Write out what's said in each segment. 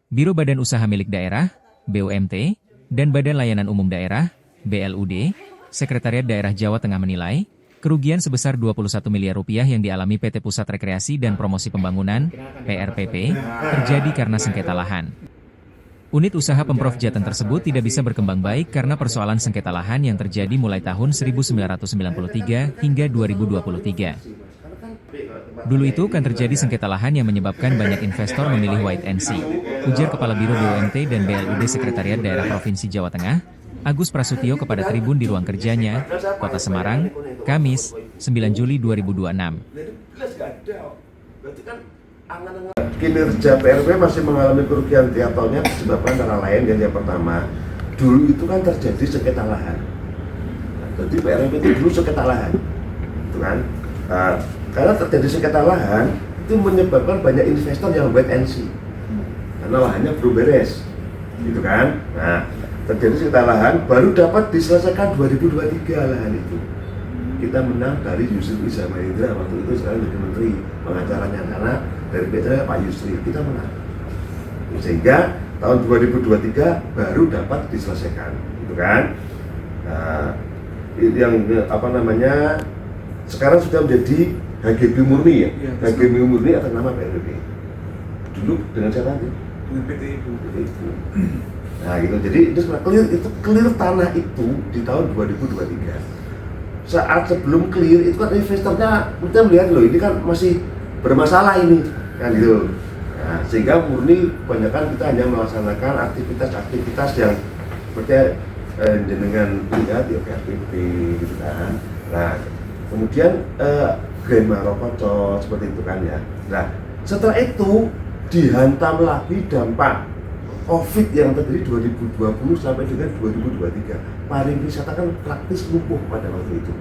Biro Badan Usaha Milik Daerah, BUMT, dan Badan Layanan Umum Daerah, BLUD, Sekretariat Daerah Jawa Tengah menilai, kerugian sebesar Rp21 miliar yang dialami PT Pusat Rekreasi dan Promosi Pembangunan, PRPP, terjadi karena sengketa lahan. Unit usaha Pemprov Jateng tersebut tidak bisa berkembang baik karena persoalan sengketa lahan yang terjadi mulai tahun 1993 hingga 2023. Dulu itu kan terjadi sengketa lahan yang menyebabkan banyak investor memilih wait and see, ujar Kepala Biro BUMT dan BLUD Sekretariat Daerah Provinsi Jawa Tengah, Agus Prasutyo kepada Tribun di ruang kerjanya, Kota Semarang, Kamis, 9 Juli 2026. Kinerja PRP masih mengalami kerugian tiap tahunnya disebabkan antara lain yang pertama, dulu itu kan terjadi sengketa lahan. Jadi PRP itu dulu sengketa lahan, itu kan. Karena terjadi sengketa lahan itu menyebabkan banyak investor yang wait and see, karena lahannya belum beres, gitu kan. Nah, terjadi sengketa lahan baru dapat diselesaikan 2023 lahan itu. Kita menang dari Yusril Iza Mahendra waktu itu sekarang jadi menteri pengacaranya, karena dari PT Pak Yusril kita menang, sehingga tahun 2023 baru dapat diselesaikan, gitu kan. Nah, yang apa namanya sekarang sudah menjadi HGB murni ya, HGB murni atas nama PRP. Dulu dengan siapa nanti? Dengan PT Ibu. Nah gitu, jadi itu clear tanah itu di tahun 2023. Saat sebelum clear itu kan investornya kita melihat loh ini kan masih bermasalah ini kan gitu. Nah, sehingga murni kebanyakan kita hanya melaksanakan aktivitas-aktivitas yang seperti dengan lihat ya PRPP gitu kan. Nah kemudian Grand Marokoco seperti itu kan ya. Nah setelah itu dihantam lagi dampak COVID yang terjadi 2020 sampai dengan 2023. Pariwisata kan praktis lumpuh pada waktu itu.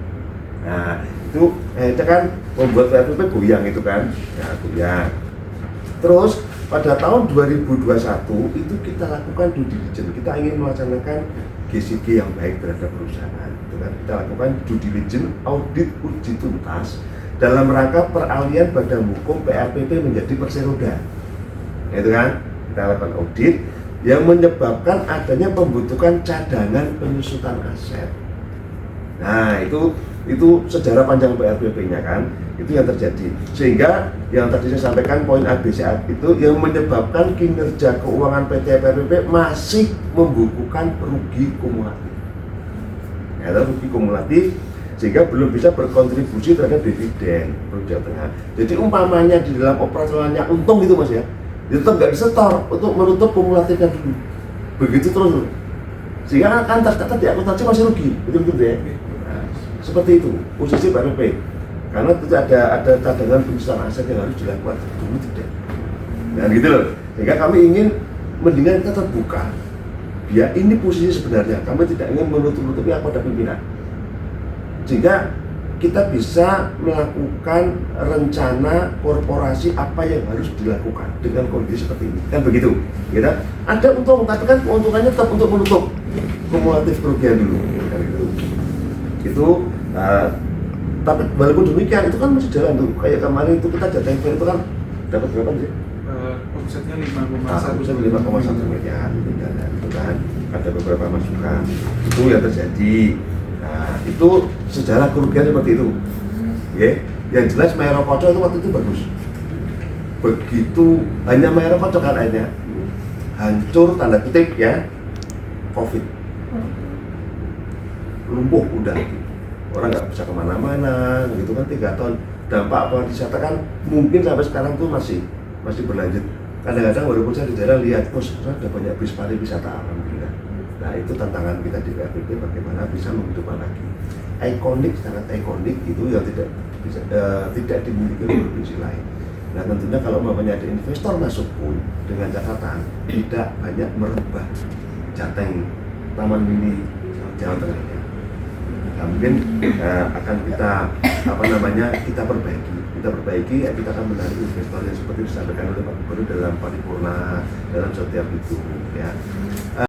Nah itu kan membuat PRPP goyang itu kan, ya goyang. Terus pada tahun 2021 itu kita lakukan due diligence, kita ingin melaksanakan GCG yang baik terhadap perusahaan. Itu kan kita lakukan due diligence, audit uji tuntas dalam rangka peralihan badan hukum PRPP menjadi perseroda. Itu kan kita lakukan audit yang menyebabkan adanya pembentukan cadangan penyusutan aset. Nah itu sejarah panjang PRPP-nya kan, itu yang terjadi. Sehingga yang tadi saya sampaikan poin ABC itu yang menyebabkan kinerja keuangan PT PRPP masih membukukan rugi kumulatif. Ya, rugi kumulatif sehingga belum bisa berkontribusi terhadap dividen Jawa Tengah. Jadi umpamanya di dalam operasionalnya untung gitu Mas ya, tetap nggak disetor untuk menutup kumulatifnya dulu, begitu terus, sehingga kan tercatat di akuntansi masih rugi, betul-betul ya. Nah, seperti itu posisi PRPP, karena tidak ada cadangan penyusutan aset yang harus dilakukan dulu tidak. Nah gitu loh, sehingga kami ingin mendingan kita terbuka, biar ini posisi sebenarnya, kami tidak ingin menutup-nutupi pada pimpinan, sehingga kita bisa melakukan rencana korporasi apa yang harus dilakukan dengan kondisi seperti ini, kan begitu. Ya, ada untung, tapi kan keuntungannya tetap untuk menutup kumulatif kerugian dulu, kan gitu. Itu, tapi walaupun demikian itu kan masih jalan tuh. Kayak kemarin itu kita jatah itu kan dapat berapa sih? Omsetnya 5,1 miliar, itu kan ada beberapa masukan. Itu yang terjadi. Nah, itu sejarah kerugian seperti itu. Ya, yang jelas Mayokoco itu waktu itu bagus. Begitu hanya Mayokoco kan akhirnya hancur tanda kutip ya, COVID. Lumpuh udah. Orang nggak bisa kemana-mana, gitu kan 3 tahun. Dampak pariwisata kan mungkin sampai sekarang tuh masih berlanjut. Kadang-kadang walaupun saya di daerah lihat, sekarang ada banyak bis pariwisata, alhamdulillah. Nah itu tantangan kita di PRPP bagaimana bisa menghidupkan lagi ikonik, sangat ikonik itu yang tidak dimiliki oleh provinsi lain. Nah tentunya kalau mamanya ada investor masuk pun dengan catatan tidak banyak merubah Jateng Taman Mini Jawa Tengah. Nah, mungkin akan kita perbaiki ya, kita akan menarik investor yang seperti disampaikan oleh Pak Gubernur dalam paripurna dalam setiap itu ya.